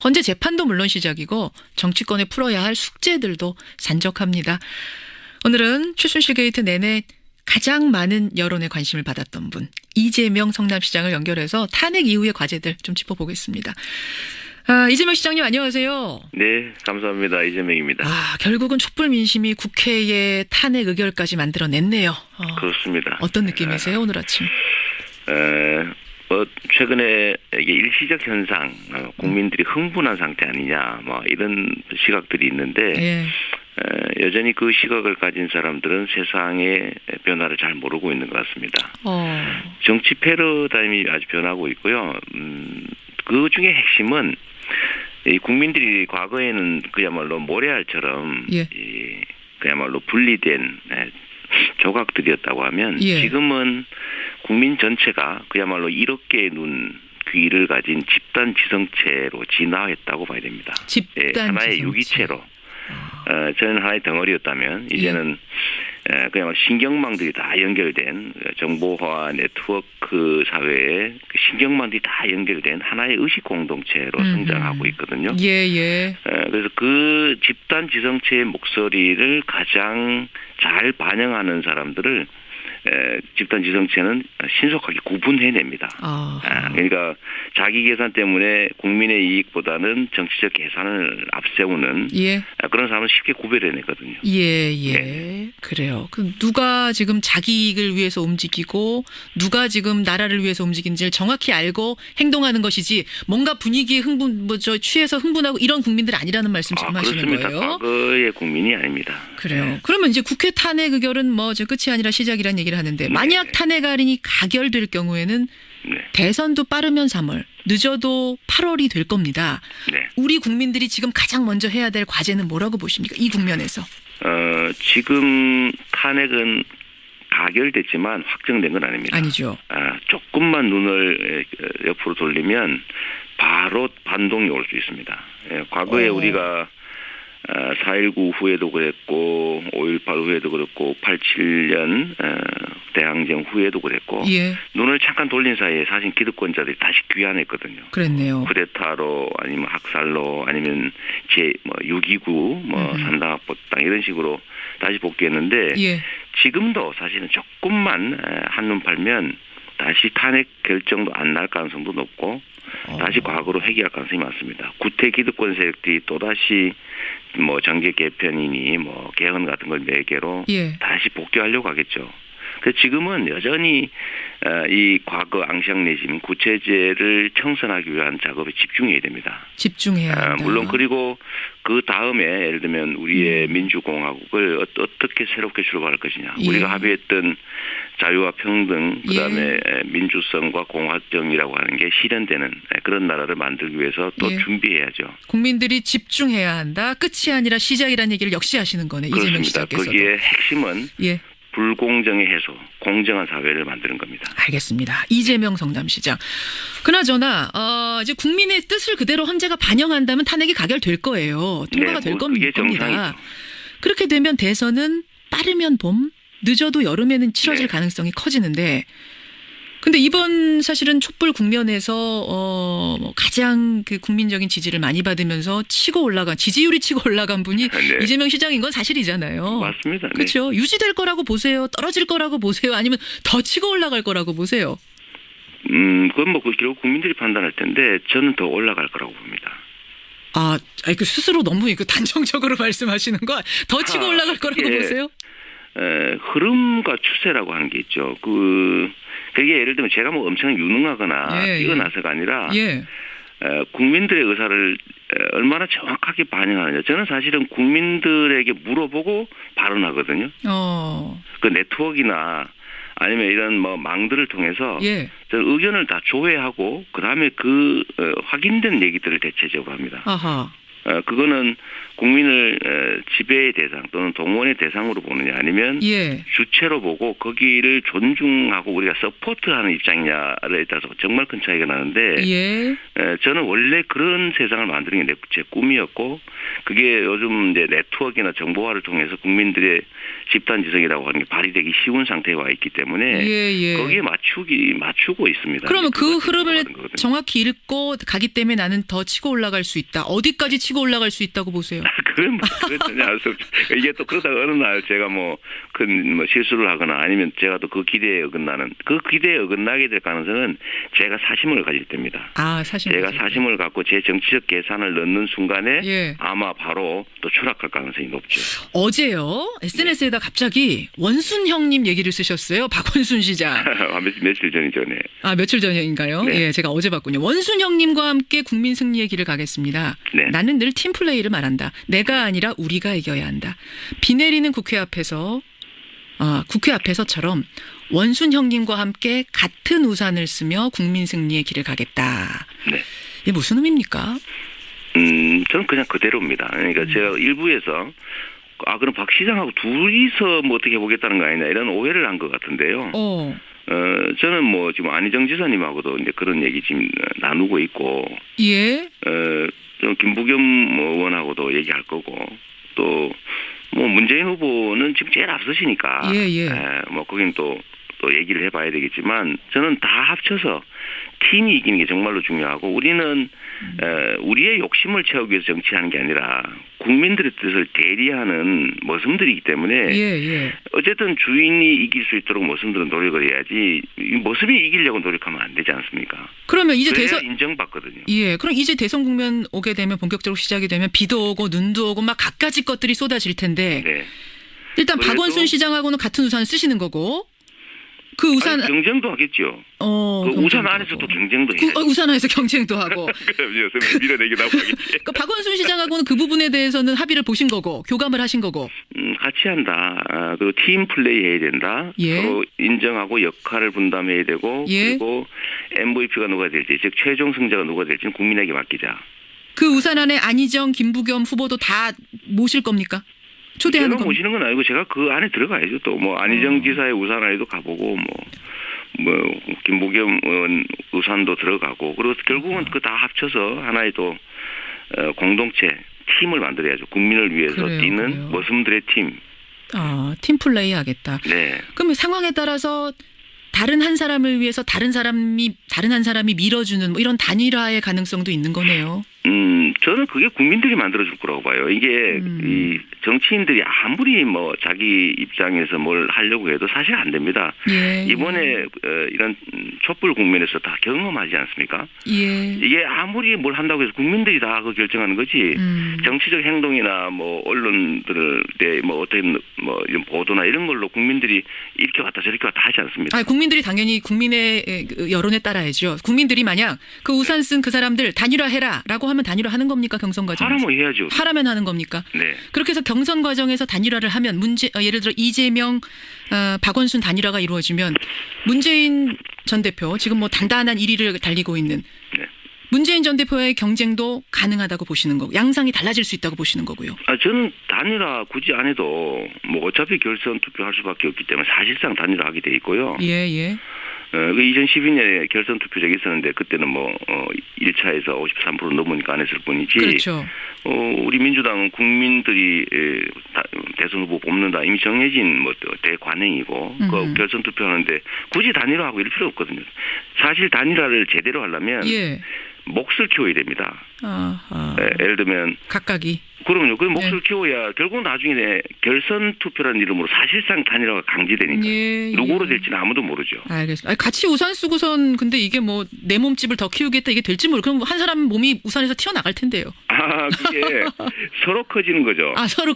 헌재 재판도 물론 시작이고 정치권에 풀어야 할 숙제들도 산적합니다. 오늘은 최순실 게이트 내내 가장 많은 여론의 관심을 받았던 분 이재명 성남시장을 연결해서 탄핵 이후의 과제들 좀 짚어보겠습니다. 이재명 시장님 안녕하세요. 네, 감사합니다. 이재명입니다. 결국은 촛불 민심이 국회에 탄핵 의결까지 만들어냈네요. 그렇습니다. 어떤 느낌이세요 오늘 아침? 최근에 이게 일시적 현상, 국민들이 흥분한 상태 아니냐, 뭐 이런 시각들이 있는데 예. 여전히 그 시각을 가진 사람들은 세상의 변화를 잘 모르고 있는 것 같습니다. 정치 패러다임이 아주 변하고 있고요. 그 중에 핵심은 이 국민들이 과거에는 그야말로 모래알처럼 예. 그야말로 분리된 조각들이었다고 하면 예. 지금은 국민 전체가 그야말로 1억 개의 눈, 귀를 가진 집단 지성체로 진화했다고 봐야 됩니다. 집단 하나의 지성체. 유기체로. 저는 하나의 덩어리였다면 이제는 그야말로 신경망들이 다 연결된 정보화 네트워크 사회에 신경망들이 다 연결된 하나의 의식 공동체로 성장하고 있거든요. 예. 그래서 그 집단 지성체의 목소리를 가장 잘 반영하는 사람들을 집단 지성체는 신속하게 구분해냅니다. 그러니까 자기 계산 때문에 국민의 이익보다는 정치적 계산을 앞세우는 그런 사람은 쉽게 구별해내거든요. 예. 그래요. 그럼 누가 지금 자기 이익을 위해서 움직이고 누가 지금 나라를 위해서 움직이는지를 정확히 알고 행동하는 것이지 뭔가 분위기에 취해서 흥분하고 이런 국민들 아니라는 말씀 지금 하시는 그렇습니다. 거예요? 과거의 국민이 아닙니다. 그래요. 그러면 이제 국회 탄핵 의결은 끝이 아니라 시작이라는 얘기를 하는데 만약 탄핵안이 가결될 경우에는 대선도 빠르면 3월, 늦어도 8월이 될 겁니다. 우리 국민들이 지금 가장 먼저 해야 될 과제는 뭐라고 보십니까? 이 국면에서. 지금 탄핵은 가결됐지만 확정된 건 아닙니다. 아니죠. 조금만 눈을 옆으로 돌리면 바로 반동이 올 수 있습니다. 과거에 우리가 4.19 후에도 그랬고 5.18 후에도 그랬고 87년 대항전 후에도 그랬고 눈을 잠깐 돌린 사이에 사실 기득권자들이 다시 귀환했거든요. 그랬네요. 쿠데타로 아니면 학살로 아니면 6.29 산당학폭당 이런 식으로 다시 복귀했는데 지금도 사실은 조금만 한눈 팔면 다시 탄핵 결정도 안 날 가능성도 높고 다시 과거로 회귀할 가능성이 많습니다. 구태 기득권 세력들이 또다시 정계 개편이니 개헌 같은 걸 매개로 다시 복귀하려고 하겠죠. 그래서 지금은 여전히 이 과거 앙시앙 레짐 구체제를 청산하기 위한 작업에 집중해야 됩니다. 집중해야 한다. 물론 그리고 그 다음에 예를 들면 우리의 민주공화국을 어떻게 새롭게 출발할 것이냐. 우리가 합의했던 자유와 평등 그다음에 민주성과 공화정이라고 하는 게 실현되는 그런 나라를 만들기 위해서 또 준비해야죠. 국민들이 집중해야 한다. 끝이 아니라 시작이라는 얘기를 역시 하시는 거네. 이재명 시장께서도. 거기에 핵심은 불공정의 해소, 공정한 사회를 만드는 겁니다. 알겠습니다. 이재명 성남시장. 그나저나 이제 국민의 뜻을 그대로 헌재가 반영한다면 탄핵이 가결될 거예요. 통과가 될 겁니다. 정상이죠. 그렇게 되면 대선은 빠르면 봄, 늦어도 여름에는 치러질 가능성이 커지는데 근데 이번 사실은 촛불 국면에서 가장 그 국민적인 지지를 많이 받으면서 지지율이 치고 올라간 분이 이재명 시장인 건 사실이잖아요. 맞습니다. 그렇죠. 유지될 거라고 보세요? 떨어질 거라고 보세요? 아니면 더 치고 올라갈 거라고 보세요? 그건 결국 국민들이 판단할 텐데 저는 더 올라갈 거라고 봅니다. 그 스스로 너무 단정적으로 말씀하시는 거 더 치고 올라갈 거라고 보세요? 흐름과 추세라고 하는 게 있죠. 그게 예를 들면 제가 엄청 유능하거나 뛰어나서가 아니라 국민들의 의사를 얼마나 정확하게 반영하느냐. 저는 사실은 국민들에게 물어보고 발언하거든요. 그 네트워크나 아니면 이런 망들을 통해서 저는 의견을 다 조회하고 그다음에 확인된 얘기들을 대체적으로 합니다. 그거는 국민을 지배의 대상 또는 동원의 대상으로 보느냐 아니면 예. 주체로 보고 거기를 존중하고 우리가 서포트하는 입장이냐에 따라서 정말 큰 차이가 나는데 예. 저는 원래 그런 세상을 만드는 게 제 꿈이었고 그게 요즘 이제 네트워크나 정보화를 통해서 국민들의 집단지성이라고 하는 게 발휘되기 쉬운 상태에 와 있기 때문에 예. 거기에 맞추고 있습니다. 그러면 그 흐름을 정확히 읽고 가기 때문에 나는 더 치고 올라갈 수 있다. 어디까지 치고 올라갈 수 있다고 보세요? 그건 전혀 알 수 없죠. 이게 또 그러다가 어느 날 제가 큰 실수를 하거나 아니면 제가 또 그 기대에 어긋나게 될 가능성은 제가 사심을 가질 때입니다. 제가 사심을 갖고 제 정치적 계산을 넣는 순간에 예. 아마 바로 또 추락할 가능성이 높죠. 어제요. SNS에다 갑자기 원순 형님 얘기를 쓰셨어요. 박원순 시장. 며칠 전이죠. 네. 며칠 전인가요? 네. 예, 제가 어제 봤군요. 원순 형님과 함께 국민 승리의 길을 가겠습니다. 네. 나는 늘 팀플레이를 말한다. 내가 아니라 우리가 이겨야 한다. 비 내리는 국회 앞에서처럼 원순 형님과 함께 같은 우산을 쓰며 국민 승리의 길을 가겠다. 네. 이게 무슨 의미입니까? 저는 그냥 그대로입니다. 그러니까 제가 일부에서 그럼 박 시장하고 둘이서 어떻게 해보겠다는 거 아니냐 이런 오해를 한 것 같은데요. 저는 지금 안희정 지사님하고도 이제 그런 얘기 지금 나누고 있고. 예. 좀 김부겸 의원하고도 얘기할 거고 또 문재인 후보는 지금 제일 앞서시니까. 예. 거긴 또 얘기를 해봐야 되겠지만 저는 다 합쳐서 팀이 이기는 게 정말로 중요하고 우리는 우리의 욕심을 채우기 위해서 정치하는 게 아니라 국민들의 뜻을 대리하는 머슴들이기 때문에 예. 어쨌든 주인이 이길 수 있도록 머슴들은 노력을 해야지 머슴이 이기려고 노력하면 안 되지 않습니까? 그러면 이제 대선 인정받거든요. 예, 그럼 이제 대선 국면 오게 되면 본격적으로 시작이 되면 비도 오고 눈도 오고 막 갖가지 것들이 쏟아질 텐데 네. 일단 박원순 시장하고는 같은 우산을 쓰시는 거고. 그 우산 경쟁도 하겠죠. 그 우산 안에서도 경쟁도 해야죠. 우산 안에서 경쟁도 하고. 그럼요. 밀어내기도 하고 하겠지. 박원순 시장하고는 그 부분에 대해서는 합의를 보신 거고 교감을 하신 거고. 같이 한다. 그리고 팀 플레이 해야 된다. 예. 서로 인정하고 역할을 분담해야 되고 예. 그리고 MVP가 누가 될지 즉 최종 승자가 누가 될지는 국민에게 맡기자. 그 우산 안에 안희정, 김부겸 후보도 다 모실 겁니까? 초대하는 제가 모시는 건 아니고 제가 그 안에 들어가야죠. 또 안희정 지사의 우산 안에도 가보고 김부겸 의원 우산도 들어가고 그리고 결국은 그 다 합쳐서 하나의 또 공동체 팀을 만들어야죠. 국민을 위해서 뛰는 머슴들의 팀. 팀 플레이 하겠다. 네. 그러면 상황에 따라서 다른 한 사람을 위해서 다른 한 사람이 밀어주는 이런 단일화의 가능성도 있는 거네요. 저는 그게 국민들이 만들어줄 거라고 봐요. 이게 이 정치인들이 아무리 자기 입장에서 뭘 하려고 해도 사실 안 됩니다. 예. 이번에 이런 촛불 국면에서 다 경험하지 않습니까? 예. 이게 아무리 뭘 한다고 해서 국민들이 다 그거 결정하는 거지. 정치적 행동이나 언론들의 어떤 이런 보도나 이런 걸로 국민들이 이렇게 왔다 저렇게 왔다 하지 않습니다. 국민들이 당연히 국민의 여론에 따라야죠. 국민들이 만약 그 우산 쓴 그 사람들 단일화해라라고 하면 단일화하는 겁니까 경선 과정에서? 하라면 해야죠. 하라면 하는 겁니까? 네. 그렇게 해서 경선 과정에서 단일화를 하면 예를 들어 이재명, 박원순 단일화가 이루어지면 문재인 전 대표 지금 단단한 1위를 달리고 있는 문재인 전 대표의 경쟁도 가능하다고 보시는 거고 양상이 달라질 수 있다고 보시는 거고요. 저는 단일화 굳이 안 해도 어차피 결선 투표할 수밖에 없기 때문에 사실상 단일화하게 돼 있고요. 예. 2012년에 결선 투표제가 있었는데 그때는 1차에서 53% 넘으니까 안 했을 뿐이지. 그렇죠. 우리 민주당은 국민들이 대선 후보 뽑는다 이미 정해진 대관행이고 그 결선 투표하는데 굳이 단일화하고 이럴 필요 없거든요. 사실 단일화를 제대로 하려면 몫을 키워야 됩니다. 예를 들면 각각이. 그럼요. 그 몫을 키워야 결국 나중에 결선 투표라는 이름으로 사실상 단일화가 강제되니까 누구로 될지는 아무도 모르죠. 알겠습니다. 같이 우산 쓰고선 근데 이게 내 몸집을 더 키우겠다 이게 될지 그럼 한 사람 몸이 우산에서 튀어나갈 텐데요. 그게 서로 커지는 거죠. 서로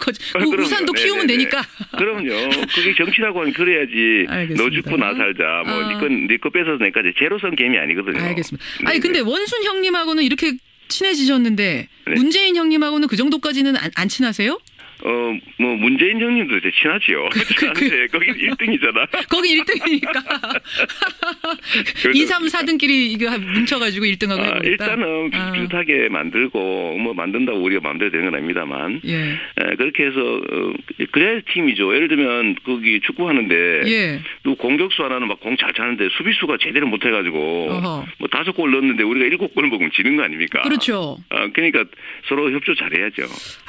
우산도 키우면 되니까. 그럼요. 그게 정치라고 하면 그래야지. 알겠습니다. 너 죽고 나 살자. 네 거 뺏어서 내까지 제로섬 게임이 아니거든요. 알겠습니다. 근데 원순 형님하고는 이렇게 친해지셨는데 문재인 형님하고는 그 정도까지는 안 친하세요? 뭐 문재인 형님도 이제 친하지요. 친한데 거기 1등이잖아. 거기 1등이니까. 2, 3, 4등끼리 이거 뭉쳐가지고 1등하고 해보겠다. 일단은 비슷하게 만들고 뭐 만든다고 우리가 마음대로 되는 건 아닙니다만 예. 그렇게 해서 그래야 팀이죠. 예를 들면 거기 축구하는데 예. 또 공격수 하나는 막 공 잘 차는데 수비수가 제대로 못해가지고 뭐 5골 넣었는데 우리가 7골 먹으면 지는 거 아닙니까? 그렇죠. 그러니까 서로 협조 잘해야죠.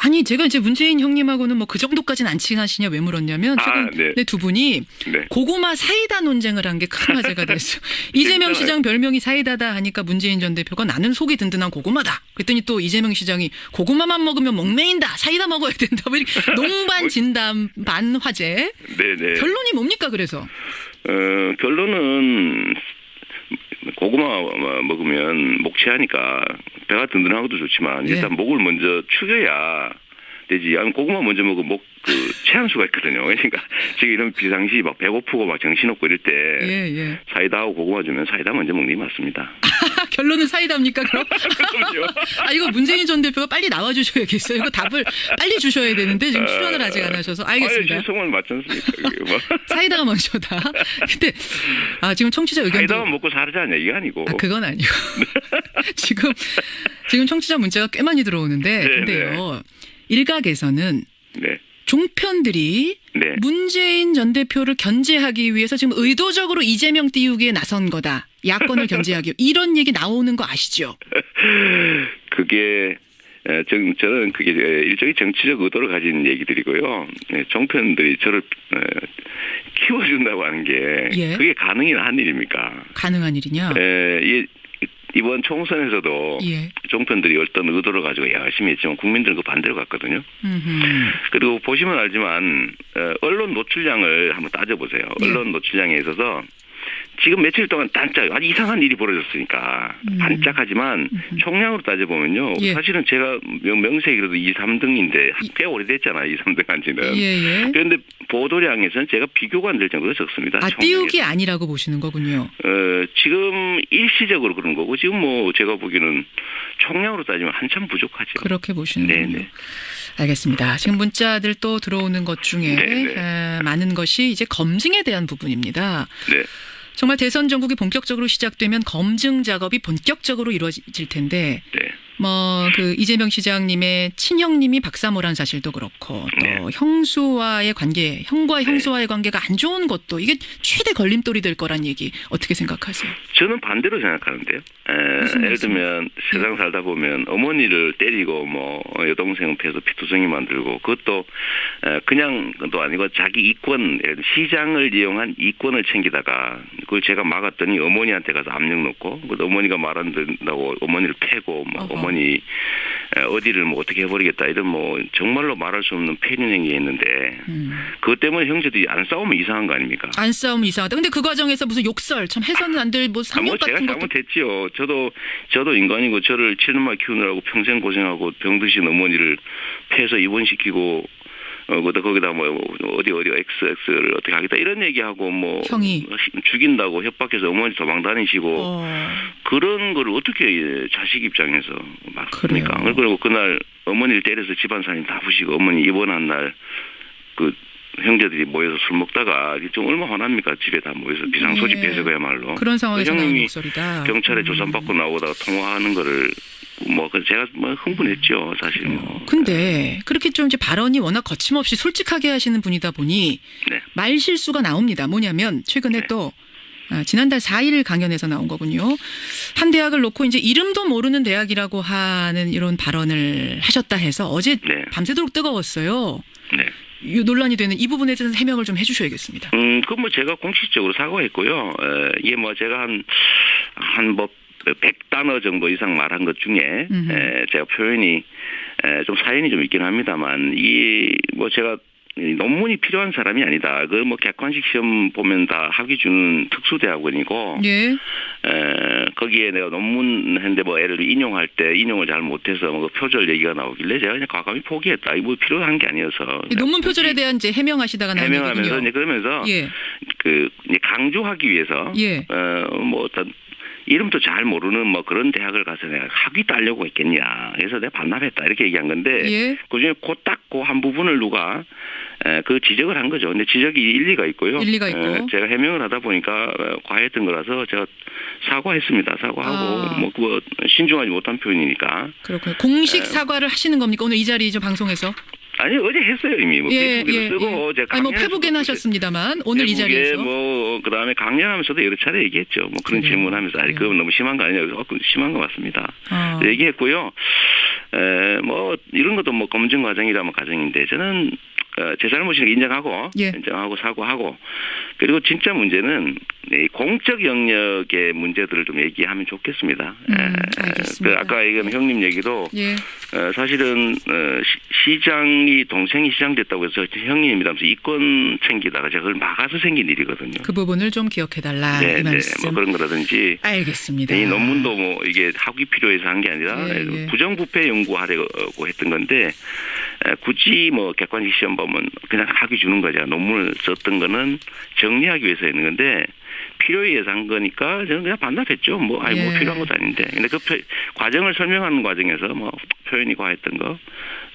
아니 제가 이제 문재인 형님하고는 뭐 그 정도까지는 안 친하시냐 왜 물었냐면 최근에 네. 두 분이 네. 고구마 사이다 논쟁을 한 게 큰 화제가 됐어요. 이재명 시장 별명이 사이다다 하니까 문재인 전 대표가 나는 속이 든든한 고구마다. 그랬더니 또 이재명 시장이 고구마만 먹으면 목매인다. 사이다 먹어야 된다. 뭐 이렇게 농반 진담 반 화제. 네네. 결론이 뭡니까 그래서? 결론은 고구마 먹으면 목체하니까 배가 든든하고도 좋지만 일단 네. 목을 먼저 축여야 되지. 고구마 먼저 먹으면 목 체할 수가 있거든요. 그러니까 지금 이런 비상시 막 배고프고 막 정신없고 이럴 때 예. 사이다하고 고구마 주면 사이다 먼저 먹는 게 맞습니다. 결론은 사이다입니까 그럼? 그럼요. 이거 문재인 전 대표가 빨리 나와주셔야겠어요. 이거 답을 빨리 주셔야 되는데 지금 출연을 아직 안 하셔서 알겠습니다. 죄송한 맞지 않습니까? 뭐. 사이다가 먼저다. 근데 지금 청취자 의견도 사이다만 먹고 살자냐 이게 아니고. 그건 아니고 지금 청취자 문자가 꽤 많이 들어오는데 네, 근데요. 네. 일각에서는 네. 종편들이 네. 문재인 전 대표를 견제하기 위해서 지금 의도적으로 이재명 띄우기에 나선 거다. 야권을 견제하기 이런 얘기 나오는 거 아시죠? 그게 저는 그게 일종의 정치적 의도를 가진 얘기들이고요. 종편들이 저를 키워준다고 하는 게 예. 그게 가능한 일입니까? 가능한 일이냐? 이번 총선에서도 예. 종편들이 어떤 의도를 가지고 열심히 했지만 국민들은 그 반대로 갔거든요. 그리고 보시면 알지만 언론 노출량을 한번 따져보세요. 예. 언론 노출량에 있어서 지금 며칠 동안 아주 이상한 일이 벌어졌으니까 반짝하지만 총량으로 따져보면요. 예. 사실은 제가 명색이 그래도 2, 3등인데 꽤 오래됐잖아요. 2, 3등 한 지는. 예. 그런데 보도량에서는 제가 비교가 안 될 정도로 적습니다. 띄우기 아니라고 보시는 거군요. 지금 일시적으로 그런 거고 지금 뭐 제가 보기에는 총량으로 따지면 한참 부족하죠. 그렇게 보시는군요. 알겠습니다. 지금 문자들 또 들어오는 것 중에 많은 것이 이제 검증에 대한 부분입니다. 네. 정말 대선 전국이 본격적으로 시작되면 검증 작업이 본격적으로 이루어질 텐데 그 이재명 시장님의 친형님이 박사모란 사실도 그렇고 또 형수와의 관계, 형과 형수와의 관계가 안 좋은 것도 이게 최대 걸림돌이 될 거란 얘기 어떻게 생각하세요? 저는 반대로 생각하는데요. 예를 들면 세상 살다 보면 어머니를 때리고 뭐 여동생은 패서 피투성이 만들고 그것도 그냥 또 아니고 자기 이권, 시장을 이용한 이권을 챙기다가 그걸 제가 막았더니 어머니한테 가서 압력 넣고 어머니가 말 안 듣는다고 어머니를 패고 막 어머니 어디를 뭐 어떻게 해버리겠다 이런 뭐 정말로 말할 수 없는 폐륜 행위했는데 그것 때문에 형제들이 안 싸우면 이상한 거 아닙니까? 안 싸우면 이상하다. 근데 그 과정에서 무슨 욕설 참 해서는 안 될 뭐 상욕 같은 제가 잘못했지요. 저도 인간이고 저를 7년만 키우느라고 평생 고생하고 병드신 어머니를 패서 입원시키고 거기다 뭐 어디 XX를 어떻게 하겠다 이런 얘기하고 뭐 형이 죽인다고 협박해서 어머니 도망 다니시고 그런 걸 어떻게 자식 입장에서 막습니까? 그리고 그날 어머니를 때려서 집안 사람 다 부시고 어머니 입원한 날 그 형제들이 모여서 술 먹다가 좀 얼마나 화납니까? 집에 다 모여서 비상소집해서 그야말로 그런 상황에서 나온 형님이 목소리다. 경찰에 조사받고 나오다가 통화하는 거를 뭐 제가 뭐 흥분했죠 사실. 근데 그렇게 좀 이제 발언이 워낙 거침없이 솔직하게 하시는 분이다 보니 말 실수가 나옵니다. 뭐냐면 최근에 또 지난달 4일 강연에서 나온 거군요. 한 대학을 놓고 이제 이름도 모르는 대학이라고 하는 이런 발언을 하셨다 해서 어제 밤새도록 뜨거웠어요. 논란이 되는 이 부분에 대해서 해명을 좀 해주셔야겠습니다. 그건 뭐 제가 공식적으로 사과했고요. 이게 뭐 제가 한 100단어 정도 이상 말한 것 중에 제가 표현이 좀 사연이 좀 있긴 합니다만 뭐 제가 논문이 필요한 사람이 아니다. 그 뭐 객관식 시험 보면 다 학위 주는 특수대학원이고 거기에 내가 논문 했는데 뭐 예를 들어 인용할 때 인용을 잘 못해서 뭐 표절 얘기가 나오길래 제가 그냥 과감히 포기했다. 이거 뭐 필요한 게 아니어서. 논문 표절에 대한 이제 해명하시다가 나온 해명하면서 얘기군요. 이제 그러면서 그 이제 강조하기 위해서 뭐 어떤 이름도 잘 모르는 뭐 그런 대학을 가서 내가 학위 따려고 했겠냐. 그래서 내가 반납했다 이렇게 얘기한 건데 예. 그중에 그 한 부분을 누가 그 지적을 한 거죠. 근데 지적이 일리가 있고요. 일리가 있고. 제가 해명을 하다 보니까 과했던 거라서 제가 사과했습니다. 사과하고 뭐 그거 신중하지 못한 표현이니까. 그렇군요. 공식 사과를 하시는 겁니까? 오늘 이 자리죠 방송에서? 아니 어제 했어요 이미 뭐 페이스북에도 쓰고 제가 아니 뭐 페북에는 하셨습니다만 오늘 이 자리에서 뭐 그다음에 강연하면서도 여러 차례 얘기했죠. 뭐 그런 질문하면서 아니 그건 너무 심한 거 아니냐 그래서 심한 거 맞습니다. 얘기했고요. 뭐 이런 것도 뭐 검증 과정이라면 과정인데 저는 제 잘못이니까 인정하고 사과하고 그리고 진짜 문제는 이 공적 영역의 문제들을 좀 얘기하면 좋겠습니다. 알겠습니다. 아까 얘기한 형님 얘기도 사실은 시장이 동생이 시장 됐다고 해서 형님이라면서 이권 챙기다가 제가 그걸 막아서 생긴 일이거든요. 그 부분을 좀 기억해달라 이 말씀. 뭐 그런 거라든지. 알겠습니다. 이 논문도 뭐 이게 학위 필요해서 한 게 아니라 부정부패 연구하려고 했던 건데 굳이 뭐 객관식 시험 보면 그냥 학위 주는 거죠. 논문을 썼던 거는 정리하기 위해서 했는 건데 필요에 의해서 한 거니까 저는 그냥 반납했죠. 뭐 필요한 것도 아닌데. 근데 그 과정을 설명하는 과정에서 뭐 표현이 과했던 거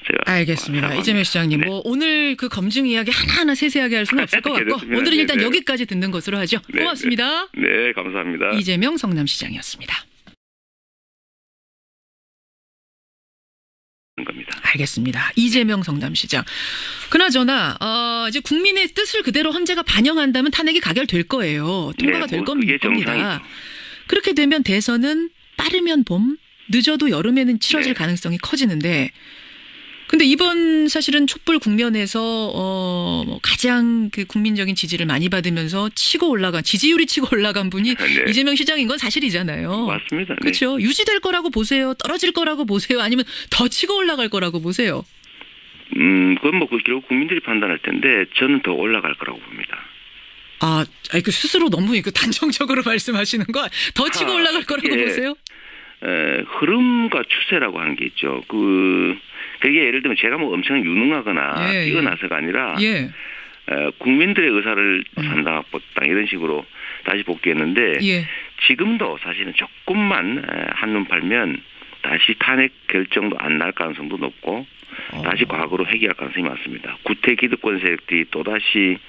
제가 알겠습니다. 이재명 시장님, 뭐 오늘 그 검증 이야기 하나하나 세세하게 할 수는 없을 것 같고 오늘은 일단 여기까지 듣는 것으로 하죠. 고맙습니다. 네, 감사합니다. 이재명 성남시장이었습니다. 겁니다. 알겠습니다. 이재명 성남시장. 그나저나 이제 국민의 뜻을 그대로 헌재가 반영한다면 탄핵이 가결될 거예요. 통과가 될 겁니다. 정상이죠. 그렇게 되면 대선은 빠르면 봄, 늦어도 여름에는 치러질 가능성이 커지는데 근데 이번 사실은 촛불 국면에서 가장 그 국민적인 지지를 많이 받으면서 지지율이 치고 올라간 분이 이재명 시장인 건 사실이잖아요. 맞습니다. 그렇죠. 유지될 거라고 보세요? 떨어질 거라고 보세요? 아니면 더 치고 올라갈 거라고 보세요? 그건 뭐 결국 국민들이 판단할 텐데 저는 더 올라갈 거라고 봅니다. 그 스스로 너무 단정적으로 말씀하시는 거 더 치고 올라갈 거라고 보세요? 흐름과 추세라고 하는 게 있죠. 그게 예를 들면 제가 뭐 엄청 유능하거나 뛰어나서가 아니라 국민들의 의사를 산다보다 이런 식으로 다시 복귀했는데 지금도 사실은 조금만 한눈 팔면 다시 탄핵 결정도 안 날 가능성도 높고 다시 과거로 회귀할 가능성이 많습니다. 구태 기득권 세력들이 또다시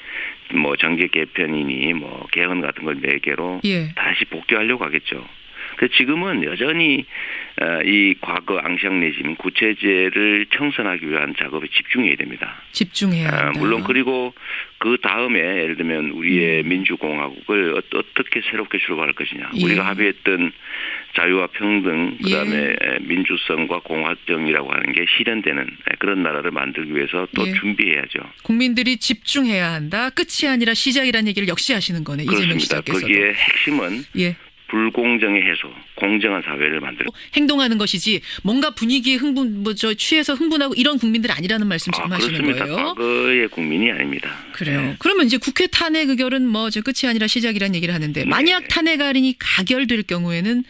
뭐 정계 개편이니 뭐 개헌 같은 걸 매개로 다시 복귀하려고 하겠죠. 그래서 지금은 여전히 이 과거 앙시앙 레짐 구체제를 청산하기 위한 작업에 집중해야 됩니다. 집중해야 한다. 물론 그리고 그 다음에 예를 들면 우리의 민주공화국을 어떻게 새롭게 출발할 것이냐. 우리가 합의했던 자유와 평등 그다음에 민주성과 공화정이라고 하는 게 실현되는 그런 나라를 만들기 위해서 또 준비해야죠. 국민들이 집중해야 한다. 끝이 아니라 시작이라는 얘기를 역시 하시는 거네. 이재명 시장께서도. 거기에 핵심은 불공정의 해소, 공정한 사회를 만들고 행동하는 것이지 뭔가 분위기에 취해서 흥분하고 이런 국민들 아니라는 말씀 지금 하시는 거예요. 과거의 국민이 아닙니다. 그래요. 그러면 이제 국회 탄핵 의결은 뭐 끝이 아니라 시작이라는 얘기를 하는데 만약 탄핵안이 가결될 경우에는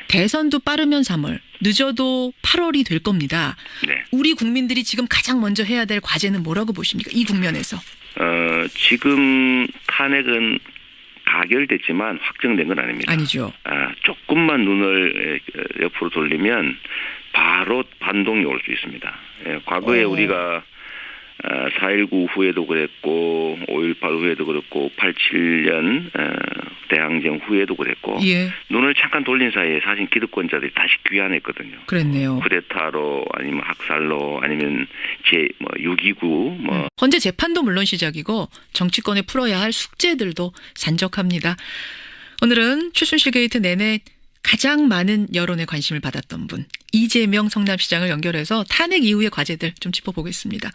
대선도 빠르면 3월, 늦어도 8월이 될 겁니다. 우리 국민들이 지금 가장 먼저 해야 될 과제는 뭐라고 보십니까? 이 국면에서. 지금 탄핵은 가결됐지만 확정된 건 아닙니다. 아니죠. 조금만 눈을 옆으로 돌리면 바로 반동이 올 수 있습니다. 과거에 우리가 4.19 후에도 그랬고 5.18 후에도 그랬고 87년 대항전 후에도 그랬고 눈을 잠깐 돌린 사이에 사실 기득권자들이 다시 귀환했거든요. 그랬네요. 쿠데타로 아니면 학살로 아니면 6.29 헌재 재판도 물론 시작이고 정치권에 풀어야 할 숙제들도 산적합니다. 오늘은 최순실 게이트 내내 가장 많은 여론의 관심을 받았던 분 이재명 성남시장을 연결해서 탄핵 이후의 과제들 좀 짚어보겠습니다.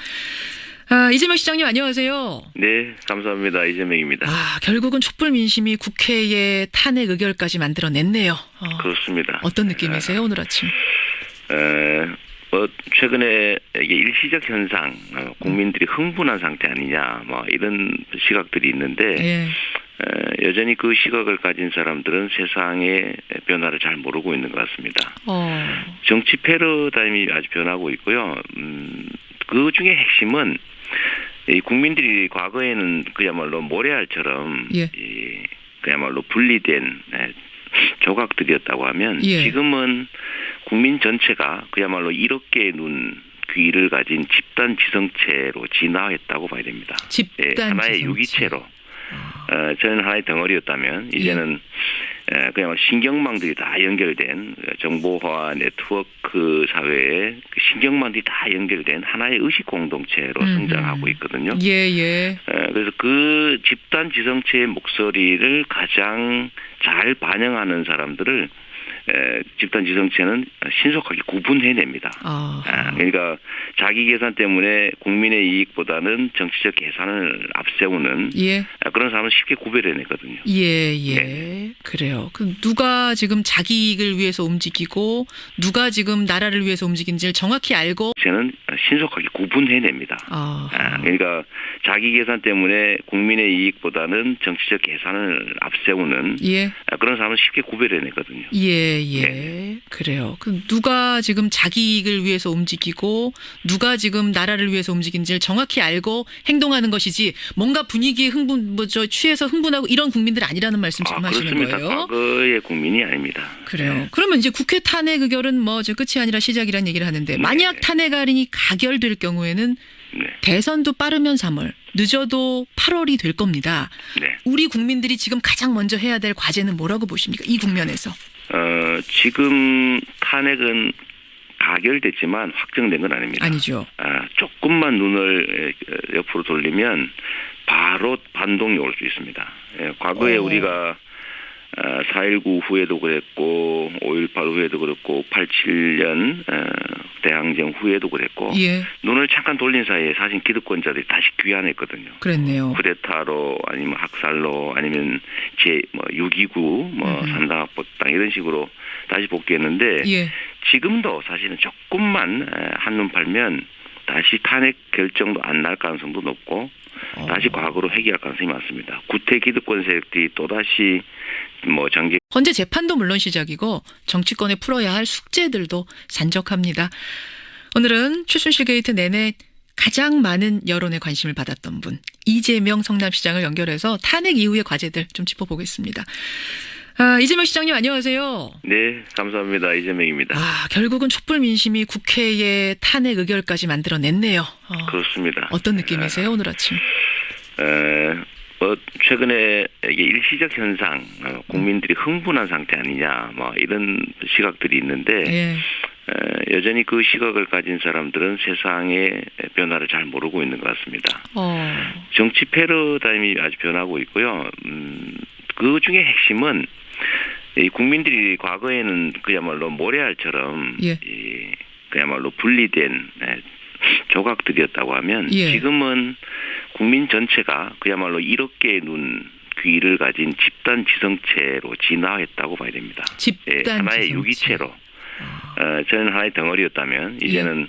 이재명 시장님 안녕하세요. 네, 감사합니다. 이재명입니다. 결국은 촛불 민심이 국회의 탄핵 의결까지 만들어냈네요. 그렇습니다. 어떤 느낌이세요 오늘 아침? 최근에 이게 일시적 현상, 국민들이 흥분한 상태 아니냐, 이런 시각들이 있는데 여전히 그 시각을 가진 사람들은 세상의 변화를 잘 모르고 있는 것 같습니다. 정치 패러다임이 아주 변하고 있고요. 그 중에 핵심은 이 국민들이 과거에는 그야말로 모래알처럼 그야말로 분리된 조각들이었다고 하면 예. 지금은 국민 전체가 그야말로 1억 개의 눈, 귀를 가진 집단 지성체로 진화했다고 봐야 됩니다. 집단 하나의 지성체. 유기체로. 저는 하나의 덩어리였다면 이제는 그냥 신경망들이 다 연결된 정보화 네트워크 사회에 신경망들이 다 연결된 하나의 의식 공동체로 성장하고 있거든요. 예. 그래서 그 집단 지성체의 목소리를 가장 잘 반영하는 사람들을 집단 지성체는 신속하게 구분해냅니다. 그러니까 자기 계산 때문에 국민의 이익보다는 정치적 계산을 앞세우는 그런 사람은 쉽게 구별해내거든요. 예. 그래요. 그럼 누가 지금 자기 이익을 위해서 움직이고 누가 지금 나라를 위해서 움직이는지를 정확히 알고 저는 신속하게 구분해냅니다. 그러니까 자기 계산 때문에 국민의 이익보다는 정치적 계산을 앞세우는 그런 사람은 쉽게 구별해내거든요. 그래요. 그럼 누가 지금 자기 이익을 위해서 움직이고 누가 지금 나라를 위해서 움직이는지를 정확히 알고 행동하는 것이지 뭔가 분위기에 취해서 흥분하고 이런 국민들 아니라는 말씀 지금 하시는 거예요? 그렇습니다. 과거의 국민이 아닙니다. 그래요. 그러면 이제 국회 탄핵 의결은 끝이 아니라 시작이라는 얘기를 하는데 만약 탄핵안이 가결될 경우에는 대선도 빠르면 3월, 늦어도 8월이 될 겁니다. 우리 국민들이 지금 가장 먼저 해야 될 과제는 뭐라고 보십니까? 이 국면에서. 지금 탄핵은 가결됐지만 확정된 건 아닙니다. 아니죠. 조금만 눈을 옆으로 돌리면 바로 반동이 올 수 있습니다. 과거에 우리가 4.19 후에도 그랬고 5.18 후에도 그랬고 87년 대항전 후에도 그랬고 눈을 잠깐 돌린 사이에 사실 기득권자들이 다시 귀환했거든요. 그랬네요. 쿠데타로 아니면 학살로 아니면 6.29 산다학보당 이런 식으로 다시 복귀했는데 지금도 사실은 조금만 한눈 팔면 다시 탄핵 결정도 안 날 가능성도 높고 다시 과거로 회귀할 가능성이 많습니다. 구태 기득권 세력들이 또다시 정계 헌재 재판도 물론 시작이고 정치권에 풀어야 할 숙제들도 산적합니다. 오늘은 최순실 게이트 내내 가장 많은 여론의 관심을 받았던 분 이재명 성남시장을 연결해서 탄핵 이후의 과제들 좀 짚어보겠습니다. 이재명 시장님 안녕하세요. 네, 감사합니다. 이재명입니다. 결국은 촛불 민심이 국회의 탄핵 의결까지 만들어냈네요. 그렇습니다. 어떤 느낌이세요 오늘 아침? 최근에 이게 일시적 현상, 국민들이 흥분한 상태 아니냐, 이런 시각들이 있는데 여전히 그 시각을 가진 사람들은 세상의 변화를 잘 모르고 있는 것 같습니다. 정치 패러다임이 아주 변하고 있고요. 그 중에 핵심은 이 국민들이 과거에는 그야말로 모래알처럼 그야말로 분리된 조각들이었다고 하면 지금은 국민 전체가 그야말로 1억 개의 눈, 귀를 가진 집단 지성체로 진화했다고 봐야 됩니다. 하나의 유기체로. 저는 하나의 덩어리였다면 이제는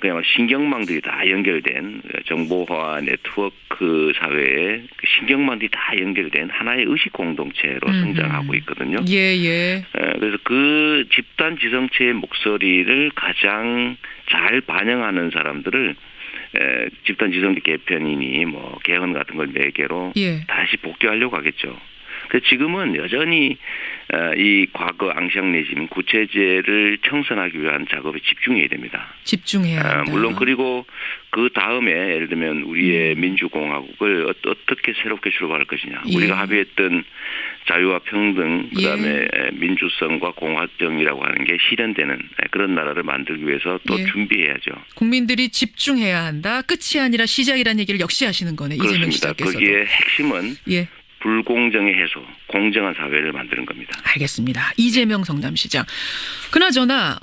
그야말로 신경망들이 다 연결된 정보화 네트워크 사회에 신경망들이 다 연결된 하나의 의식 공동체로 성장하고 있거든요. 그래서 그 집단 지성체의 목소리를 가장 잘 반영하는 사람들을 집단 지성체 개편이니 개헌 같은 걸 매개로 다시 복귀하려고 하겠죠. 그래서 지금은 여전히 이 과거 앙시앙 레짐 구체제를 청산하기 위한 작업에 집중해야 됩니다. 집중해야 한다. 물론 그리고 그 다음에 예를 들면 우리의 민주공화국을 어떻게 새롭게 출발할 것이냐. 우리가 합의했던 자유와 평등 그다음에 민주성과 공화정이라고 하는 게 실현되는 그런 나라를 만들기 위해서 또 준비해야죠. 국민들이 집중해야 한다. 끝이 아니라 시작이라는 얘기를 역시 하시는 거네. 이재명 시장께서도. 거기에 핵심은 불공정의 해소, 공정한 사회를 만드는 겁니다. 알겠습니다. 이재명 성남시장. 그나저나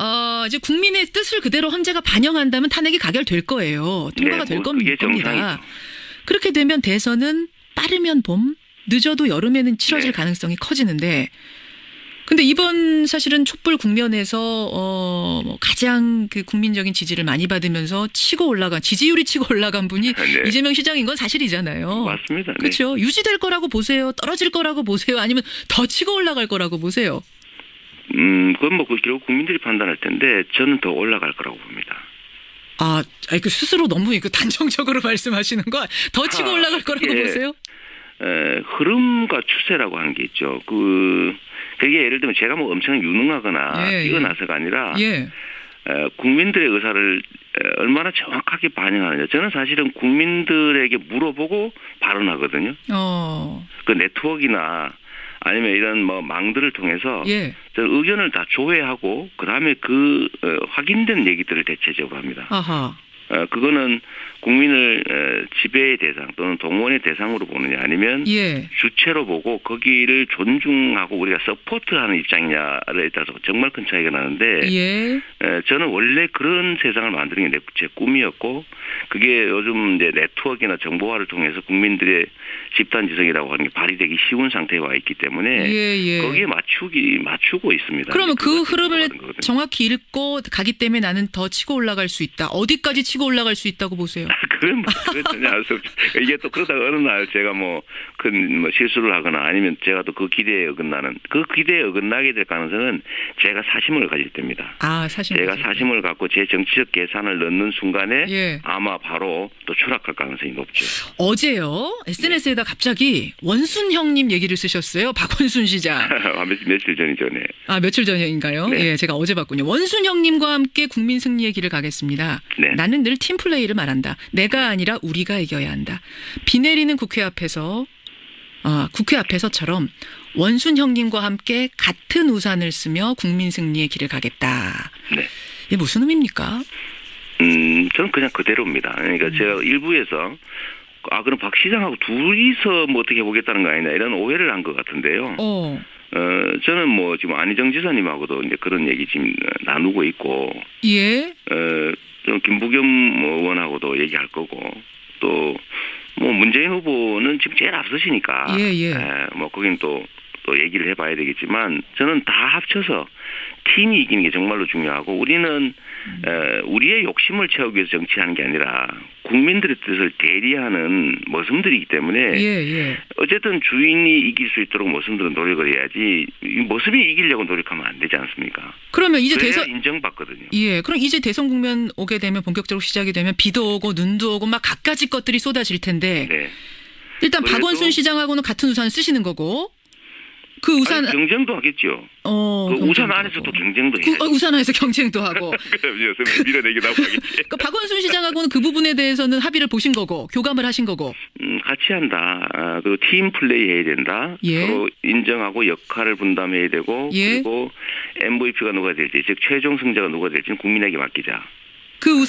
이제 국민의 뜻을 그대로 헌재가 반영한다면 탄핵이 가결될 거예요. 통과가 될 겁니다. 그렇게 되면 대선은 빠르면 봄, 늦어도 여름에는 치러질 가능성이 커지는데 근데 이번 사실은 촛불 국면에서 가장 그 국민적인 지지를 많이 받으면서 지지율이 치고 올라간 분이 이재명 시장인 건 사실이잖아요. 맞습니다. 그렇죠. 유지될 거라고 보세요? 떨어질 거라고 보세요? 아니면 더 치고 올라갈 거라고 보세요? 그건 결국 국민들이 판단할 텐데 저는 더 올라갈 거라고 봅니다. 그 스스로 너무 단정적으로 말씀하시는 거 더 치고 올라갈 거라고 보세요? 흐름과 추세라고 하는 게 있죠. 그게 예를 들면 제가 뭐 엄청 유능하거나 뛰어나서가 아니라 예. 국민들의 의사를 얼마나 정확하게 반영하느냐. 저는 사실은 국민들에게 물어보고 발언하거든요. 그 네트워크나 아니면 이런 뭐 망들을 통해서 저는 의견을 다 조회하고 그다음에 그 확인된 얘기들을 대체적으로 합니다. 아하. 그거는 국민을 지배의 대상 또는 동원의 대상으로 보느냐 아니면 주체로 보고 거기를 존중하고 우리가 서포트하는 입장이냐에 따라서 정말 큰 차이가 나는데 저는 원래 그런 세상을 만드는 게 제 꿈이었고 그게 요즘 이제 네트워크나 정보화를 통해서 국민들의 집단지성이라고 하는 게 발휘되기 쉬운 상태에 와 있기 때문에 거기에 맞추고 있습니다. 그러면 그 흐름을 정확히 읽고 가기 때문에 나는 더 치고 올라갈 수 있다. 어디까지 치고 올라갈 수 있다고 보세요? 그건 전혀 알 수 없죠. 이게 또 그러다가 어느 날 제가 뭐 큰 실수를 하거나 아니면 제가 또 그 기대에 어긋나는 그 기대에 어긋나게 될 가능성은 제가 사심을 가질 때입니다. 제가 사심을 갖고 제 정치적 계산을 넣는 순간에 아마 바로 또 추락할 가능성이 높죠. 어제요 SNS에다 갑자기 원순 형님 얘기를 쓰셨어요. 박원순 시장. 며칠 전이죠. 네. 며칠 전인가요? 네. 제가 어제 봤군요. 원순 형님과 함께 국민 승리의 길을 가겠습니다. 나는 늘 팀플레이를 말한다. 내가 아니라 우리가 이겨야 한다. 비 내리는 국회 앞에서처럼 원순 형님과 함께 같은 우산을 쓰며 국민 승리의 길을 가겠다. 이게 무슨 의미입니까? 저는 그냥 그대로입니다. 그러니까 제가 일부에서 그럼 박 시장하고 둘이서 뭐 어떻게 해보겠다는 거 아니냐 이런 오해를 한 것 같은데요. 저는 뭐 지금 안희정 지사님하고도 이제 그런 얘기 지금 나누고 있고. 좀 김부겸 의원하고도 얘기할 거고 또 뭐 문재인 후보는 지금 제일 앞서시니까 뭐 거긴 또 얘기를 해봐야 되겠지만 저는 다 합쳐서 팀이 이기는 게 정말로 중요하고 우리는 우리의 욕심을 채우기 위해서 정치하는 게 아니라 국민들의 뜻을 대리하는 모습들이기 때문에 어쨌든 주인이 이길 수 있도록 모습들은 노력을 해야지 모습이 이기려고 노력하면 안 되지 않습니까? 그러면 이제 대선 인정받거든요. 그럼 이제 대선 국면 오게 되면 본격적으로 시작이 되면 비도 오고 눈도 오고 막 갖가지 것들이 쏟아질 텐데 일단 박원순 시장하고는 같은 우산을 쓰시는 거고 그 우산 경쟁도 하겠죠. 그 우산 안에서 또 경쟁도 해요. 우산 안에서 경쟁도 하고. 그럼요. 밀어내기도 하고 하겠지. 그러니까 박원순 시장하고는 그 부분에 대해서는 합의를 보신 거고 교감을 하신 거고. 같이 한다. 그리고 팀 플레이 해야 된다. 서로 인정하고 역할을 분담해야 되고 그리고 MVP가 누가 될지 즉 최종 승자가 누가 될지는 국민에게 맡기자. 그 우산